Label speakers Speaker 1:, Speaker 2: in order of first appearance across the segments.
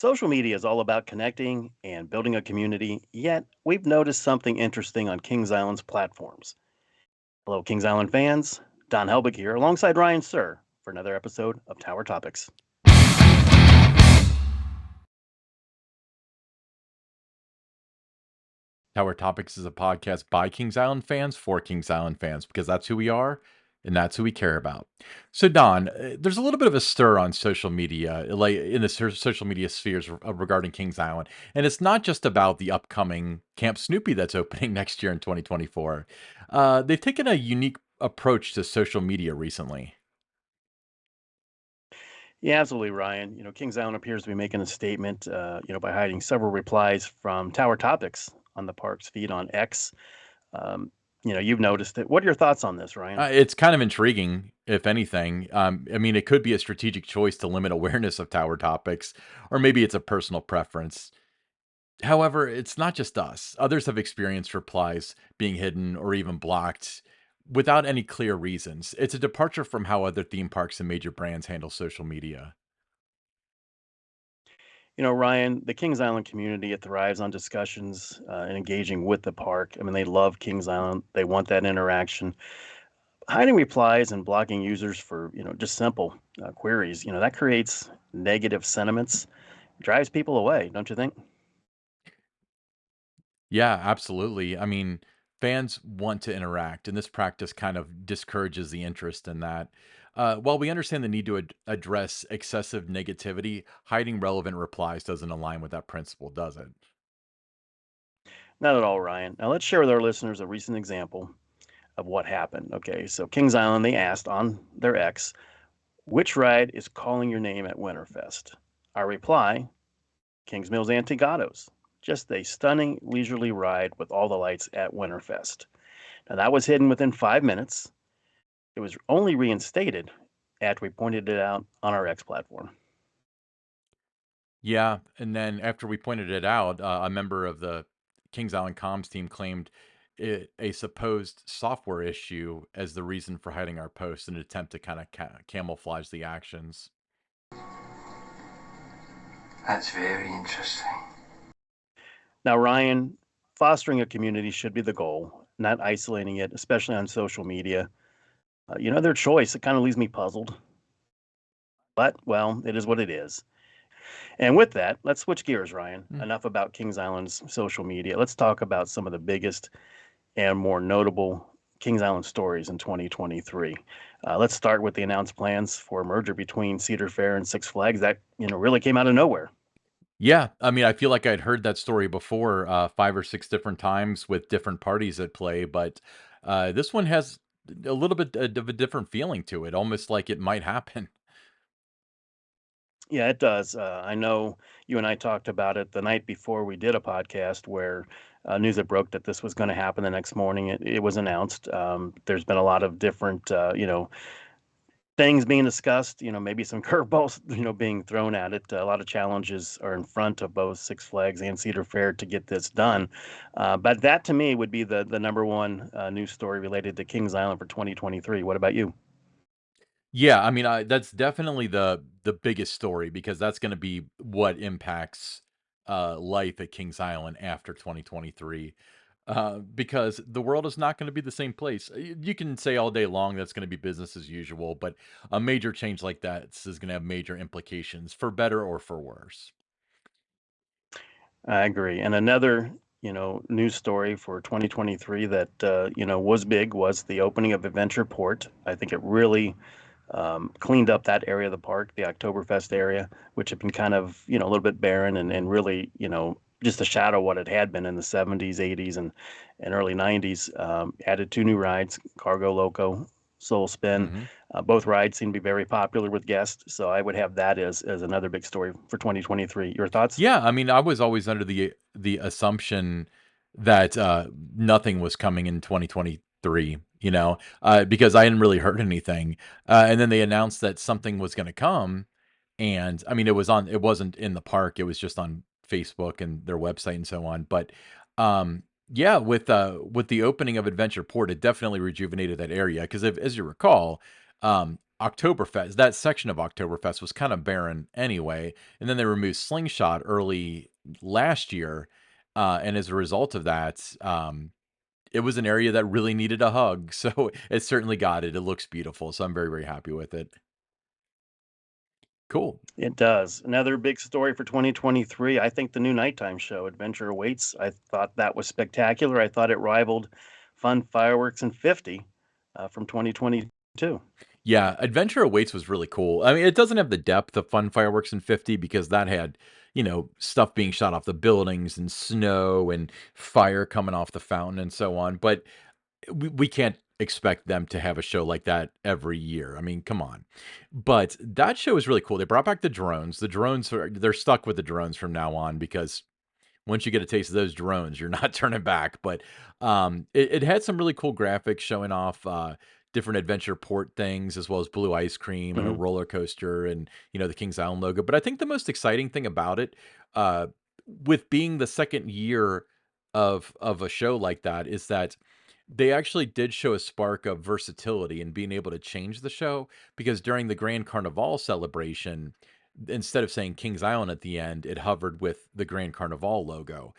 Speaker 1: Social media is all about connecting and building a community, yet we've noticed something interesting on Kings Island's platforms. Hello, Kings Island fans. Don Helbig here, alongside Ryan Sir, for another episode of Tower Topics.
Speaker 2: Tower Topics is a podcast by Kings Island fans for Kings Island fans because that's who we are and that's who we care about. So, Don, there's a little bit of a stir on social media, like in the social media spheres regarding Kings Island. And it's not just about the upcoming Camp Snoopy that's opening next year in 2024. They've taken a unique approach to social media recently.
Speaker 1: Yeah, absolutely, Ryan. Kings Island appears to be making a statement, by hiding several replies from Tower Topics on the park's feed on X. Um, you've noticed it. What are your thoughts on this, Ryan?
Speaker 2: It's kind of intriguing, if anything. I mean, it could be a strategic choice to limit awareness of Tower Topics, or maybe it's a personal preference. However, it's not just us. Others have experienced replies being hidden or even blocked without any clear reasons. It's a departure from how other theme parks and major brands handle social media.
Speaker 1: Ryan, the Kings Island community, it thrives on discussions and engaging with the park. I mean, they love Kings Island. They want that interaction. Hiding replies and blocking users for, just simple queries, that creates negative sentiments, drives people away, don't you think?
Speaker 2: Yeah, absolutely. I mean, fans want to interact, and this practice kind of discourages the interest in that. While we understand the need to address excessive negativity, hiding relevant replies doesn't align with that principle, does it?
Speaker 1: Not at all, Ryan. Now, let's share with our listeners a recent example of what happened. Okay, so Kings Island, they asked on their X, which ride is calling your name at Winterfest? Our reply, Kings Mills Antigatos. Just a stunning leisurely ride with all the lights at Winterfest. Now, that was hidden within 5 minutes. It was only reinstated after we pointed it out on our X platform.
Speaker 2: Yeah, and then after we pointed it out, a member of the Kings Island comms team claimed a supposed software issue as the reason for hiding our post in an attempt to kind of camouflage the actions.
Speaker 3: That's very interesting.
Speaker 1: Now, Ryan, fostering a community should be the goal, not isolating it, especially on social media. Their choice, it kind of leaves me puzzled, but well, it is what it is. And with that, let's switch gears, Ryan.
Speaker 2: Mm.
Speaker 1: Enough about Kings Island's social media. Let's talk about some of the biggest and more notable Kings Island stories in 2023. Let's start with the announced plans for a merger between Cedar Fair and Six Flags. That really came out of nowhere.
Speaker 2: Yeah, I mean, I feel like I'd heard that story before, 5 or 6 different times with different parties at play, but, this one has a little bit of a different feeling to it, almost like it might happen.
Speaker 1: Yeah, it does. I know you and I talked about it the night before we did a podcast where news that broke that this was going to happen the next morning. It was announced. There's been a lot of different, things being discussed. Maybe some curveballs, being thrown at it. A lot of challenges are in front of both Six Flags and Cedar Fair to get this done. But that to me would be the number one news story related to Kings Island for 2023. What about you?
Speaker 2: Yeah, I mean, that's definitely the biggest story because that's gonna be what impacts, life at Kings Island after 2023, because the world is not gonna be the same place. You can say all day long that's gonna be business as usual, but a major change like that is gonna have major implications for better or for worse.
Speaker 1: I agree. And another, news story for 2023 that was big was the opening of Adventure Port. I think it really cleaned up that area of the park, the Oktoberfest area, which had been kind of a little bit barren and really just a shadow of what it had been in the 70s, 80s, and early 90s. Added two new rides, Cargo Loco, Soul Spin.
Speaker 2: Mhm.
Speaker 1: Both rides seem to be very popular with guests, so I would have that as another big story for 2023. Your thoughts?
Speaker 2: Yeah, I mean, I was always under the assumption that, nothing was coming in 2023, because I hadn't really heard anything, and then they announced that something was gonna come, and, I mean, it wasn't in the park, it was just on Facebook and their website and so on, but, yeah, with the opening of Adventure Port, it definitely rejuvenated that area 'cause if as you recall, Oktoberfest, that section of Oktoberfest was kind of barren anyway, and then they removed Slingshot early last year, and as a result of that, it was an area that really needed a hug, so it certainly got it. It looks beautiful, so I'm very, very happy with it. Cool.
Speaker 1: It does. Another big story for 2023. I think the new nighttime show, Adventure Awaits. I thought that was spectacular. I thought it rivaled Fun Fireworks and 50 from 2022.
Speaker 2: Yeah, Adventure Awaits was really cool. I mean, it doesn't have the depth of Fun Fireworks in 50 because that had, stuff being shot off the buildings and snow and fire coming off the fountain and so on. But we can't expect them to have a show like that every year. I mean, come on. But that show is really cool. They brought back the drones. They're stuck with the drones from now on because once you get a taste of those drones, you're not turning back. But it had some really cool graphics showing off different adventure port things, as well as blue ice cream and a
Speaker 1: Mhm.
Speaker 2: roller coaster, and the Kings Island logo. But I think the most exciting thing about it, uh, with being the second year of a show like that, is that they actually did show a spark of versatility in being able to change the show, because during the Grand Carnival celebration, instead of saying Kings Island at the end, it hovered with the Grand Carnival logo,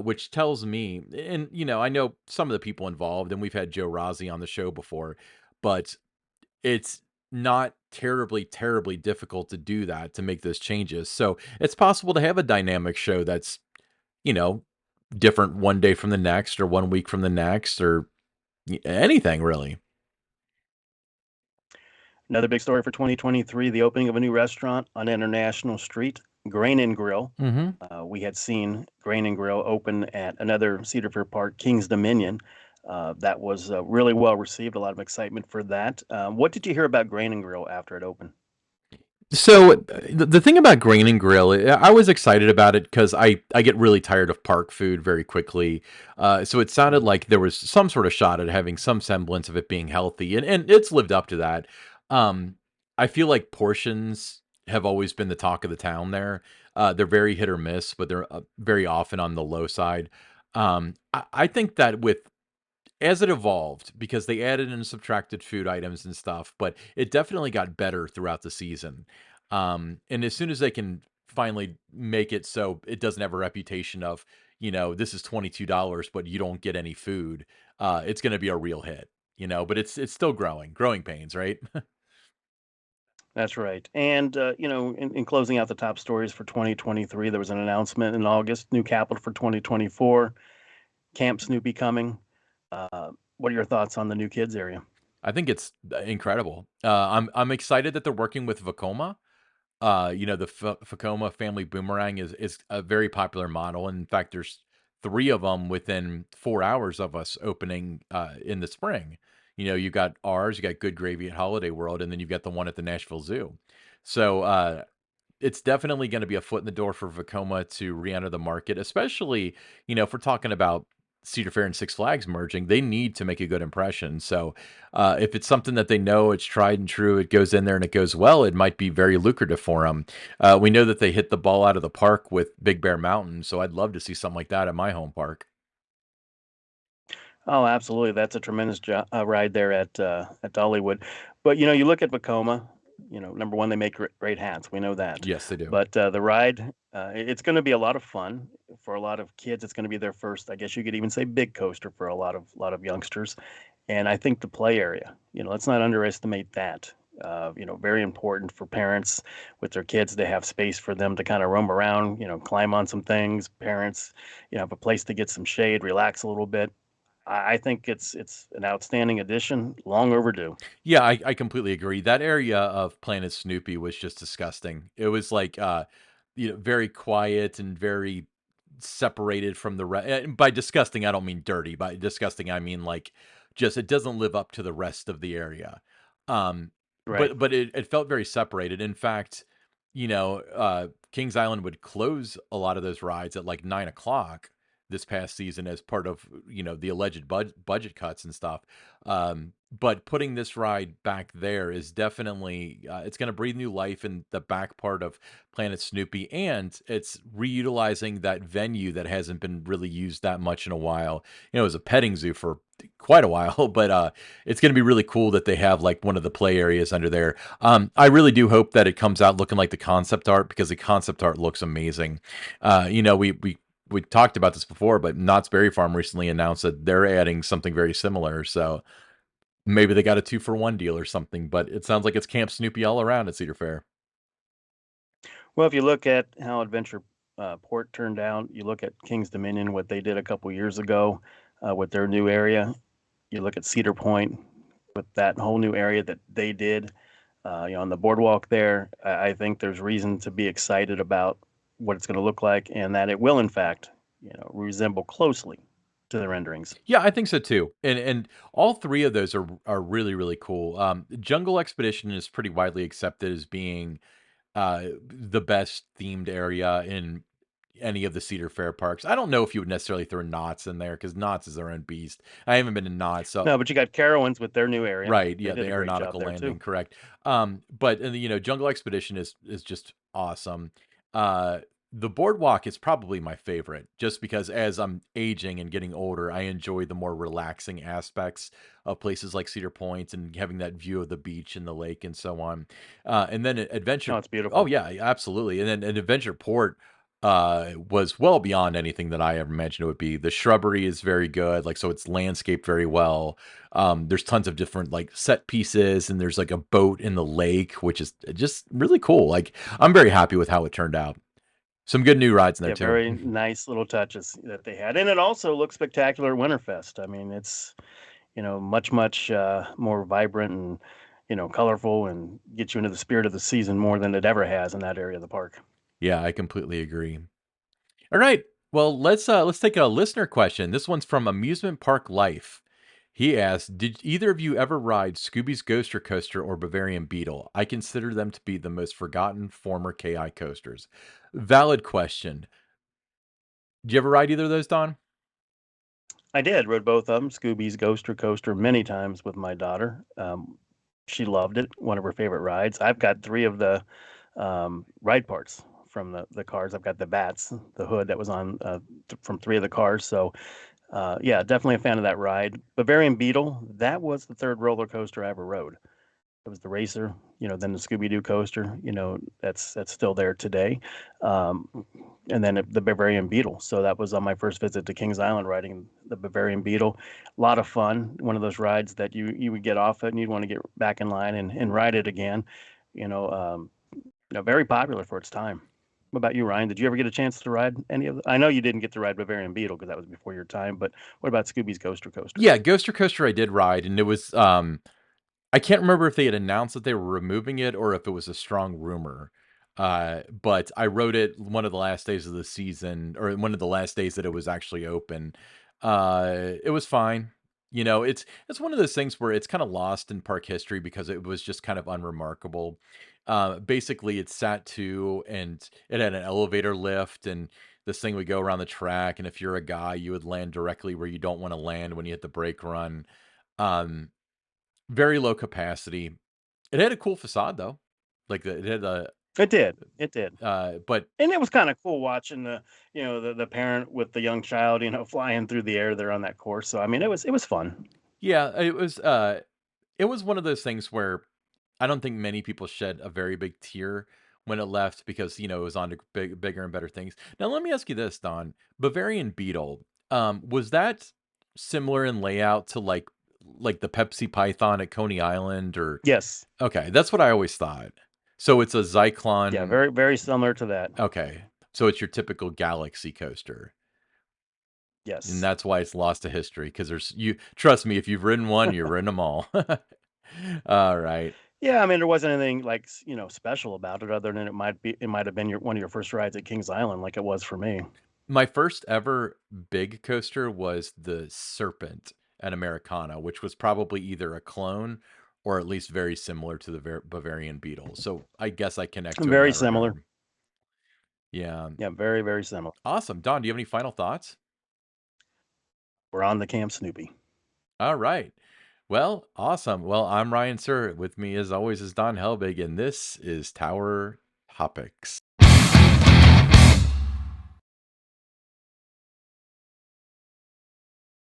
Speaker 2: which tells me, and I know some of the people involved, and we've had Joe Rossi on the show before, but it's not terribly, terribly difficult to do that, to make those changes. So it's possible to have a dynamic show that's, you know, different one day from the next, or one week from the next, or anything really.
Speaker 1: Another big story for 2023, the opening of a new restaurant on International Street, Grain and Grill.
Speaker 2: Hmm.
Speaker 1: We had seen Grain and Grill open at another Cedar Fair Park, King's Dominion. That was really well received, a lot of excitement for that. What did you hear about Grain and Grill after it opened?
Speaker 2: So the thing about Grain and Grill, I was excited about it because I get really tired of park food very quickly. So it sounded
Speaker 1: Mhm.
Speaker 2: like there was some sort of shot at having some semblance of it being healthy, and it's lived up to that. Um, I feel like portions have always been the talk of the town there. They're very hit or miss, but they're very often on the low side. I think that with as it evolved, because they added and subtracted food items and stuff, but it definitely got better throughout the season. And as soon as they can finally make it so it doesn't have a reputation of, this is $22, but you don't get any food, it's going to be a real hit, but it's still growing pains, right?
Speaker 1: That's right. And, in closing out the top stories for 2023, there was an announcement in August, new capital for 2024, Camp Snoopy coming. What are your thoughts on the new kids area?
Speaker 2: I think it's incredible. I'm excited that they're working with Vekoma. The Vekoma family boomerang is a very popular model. In fact, there's three of them within 4 hours of us opening in the spring. You got ours, you got Good Gravy at Holiday World, and then you've got the one at the Nashville Zoo. So it's definitely going to be a foot in the door for Vekoma to re-enter the market, especially, if we're talking about Cedar Fair and Six Flags merging, they need to make a good impression. So if it's something that they know, it's tried and true, it goes in there and it goes well, it might be very lucrative for them. We know that they hit the ball out of the park with Big Bear Mountain, so I'd love to see something like that at my home park.
Speaker 1: Oh, absolutely. That's a tremendous ride there at Dollywood. But you look at Vekoma. Number one, they make great hats. We know that.
Speaker 2: Yes, they do.
Speaker 1: But the ride, it's going to be a lot of fun for a lot of kids. It's going to be their first, I guess you could even say, big coaster for a lot of youngsters. And I think the play area. Let's not underestimate that. Very important for parents with their kids to have space for them to kind of roam around. Climb on some things. Parents, have a place to get some shade, relax a little bit. I think it's an outstanding addition, long overdue.
Speaker 2: Yeah, I completely agree. That area of Planet Snoopy was just disgusting. It was like, very quiet and very separated from the rest. And by disgusting, I don't mean dirty. By disgusting, I mean like just it doesn't live up to the rest of the area. Um,
Speaker 1: Right.
Speaker 2: but it felt very separated. In fact, Kings Island would close a lot of those rides at like 9 o'clock. this past season as part of the alleged budget cuts and stuff. But putting this ride back there is definitely it's going to breathe new life in the back part of Planet Snoopy, and it's reutilizing that venue that hasn't been really used that much in a while. It was a petting zoo for quite a while, but it's going to be really cool that they have like one of the play areas under there. I really do hope that it comes out looking like the concept art, because the concept art looks amazing. We talked about this before, but Knott's Berry Farm recently announced that they're adding something very similar. So maybe they got a 2-for-1 deal or something, but it sounds like it's Camp Snoopy all around at Cedar Fair.
Speaker 1: Well, if you look at how Adventure Port turned out, you look at King's Dominion, what they did a couple years ago with their new area. You look at Cedar Point with that whole new area that they did, on the boardwalk there. I think there's reason to be excited about what it's going to look like, and that it will, in fact, resemble closely to the renderings.
Speaker 2: Yeah, I think so too. And all three of those are really really cool. Jungle Expedition is pretty widely accepted as being the best themed area in any of the Cedar Fair parks. I don't know if you would necessarily throw Knott's in there, because Knott's is their own beast. I haven't been to Knott's, so
Speaker 1: No, but you got Carowinds with their new area.
Speaker 2: right,
Speaker 1: They
Speaker 2: yeah,
Speaker 1: did
Speaker 2: the
Speaker 1: a great job
Speaker 2: aeronautical
Speaker 1: there
Speaker 2: landing,
Speaker 1: too.
Speaker 2: correct. But Jungle Expedition is just awesome. Uh, the boardwalk is probably my favorite, just because as I'm aging and getting older, I enjoy the more relaxing aspects of places like Cedar Point and having that view of the beach and the lake and so on. And then
Speaker 1: No,
Speaker 2: Adventure,
Speaker 1: it's
Speaker 2: oh
Speaker 1: beautiful.
Speaker 2: yeah, absolutely. And then an Adventure Port was well beyond anything that I ever imagined it would be. The shrubbery is very good, like, so it's landscaped very well. There's tons of different like set pieces, and there's like a boat in the lake, which is just really cool. Like, I'm very happy with how it turned out. Some good new rides in there
Speaker 1: Yeah,
Speaker 2: too.
Speaker 1: very nice little touches that they had, and it also looks spectacular at Winterfest. I mean, it's much more vibrant and colorful, and get you into the spirit of the season more than it ever has in that area of the park.
Speaker 2: Yeah, I completely agree. All right. Well, let's take a listener question. This one's from Amusement Park Life. He asked, "Did either of you ever ride Scooby's Ghoster Coaster or Bavarian Beetle? I consider them to be the most forgotten former KI coasters." Valid question. Did you ever ride either of those, Don?
Speaker 1: I did rode both of them, Scooby's Ghoster Coaster, many times with my daughter. She loved it. One of her favorite rides. I've got three of the ride parts from the cars. I've got the bats, the hood that was on from three of the cars. So yeah, definitely a fan of that ride. Bavarian Beetle, that was the third roller coaster I ever rode. It was the racer, then the Scooby Doo coaster, that's still there today. Um, and then the Bavarian Beetle. So that was on my first visit to Kings Island, riding the Bavarian Beetle. A lot of fun. One of those rides that you would get off it and you'd want to get back in line and ride it again. Very popular for its time. What about you, Ryan? Did you ever get a chance to ride any of I know you didn't get to ride Bavarian Beetle because that was before your time, but what about Scooby's Ghoster Coaster?
Speaker 2: Yeah, Ghoster Coaster I did ride, and it was I can't remember if they had announced that they were removing it or if it was a strong rumor. But I rode it one of the last days of the season, or one of the last days that it was actually open. It was fine. It's one of those things where it's kind of lost in park history because it was just kind of unremarkable. Basically, it sat to, and it had an elevator lift, and this thing would go around the track. And if you're a guy, you would land directly where you don't want to land when you hit the brake run. Um, Very low capacity. It had a cool facade though. Like, it had a
Speaker 1: It did. It did.
Speaker 2: but
Speaker 1: And it was kind of cool watching the parent with the young child, flying through the air there on that course. So I mean, it was fun.
Speaker 2: yeah, it was one of those things where I don't think many people shed a very big tear when it left, because it was on to bigger and better things. Now let me ask you this, Don. Bavarian Beetle, was that similar in layout to like the Pepsi Python at Coney Island, or
Speaker 1: Yes.
Speaker 2: okay, that's what I always thought. So it's a
Speaker 1: Yeah.
Speaker 2: Zyklon.
Speaker 1: Very very similar to that.
Speaker 2: Okay. So it's your typical galaxy coaster. And
Speaker 1: Yes.
Speaker 2: that's why it's lost to history, because you trust me, if you've ridden one, you've ridden them all. All right.
Speaker 1: Yeah. I mean, there wasn't anything like special about it other than it might have been one of your first rides at Kings Island, like it was for me.
Speaker 2: My first ever big coaster was the Serpent at Americana, which was probably either a clone or at least very similar to the Bavarian Beetle. So I guess I connect to it in
Speaker 1: Very
Speaker 2: that
Speaker 1: similar.
Speaker 2: regard. Yeah.
Speaker 1: Yeah. Very very similar.
Speaker 2: Awesome. Don, do you have any final thoughts?
Speaker 1: We're on the Camp Snoopy.
Speaker 2: All right. Well, awesome. Well, I'm Ryan Sir. With me, as always, is Don Helbig, and this is Tower Topics.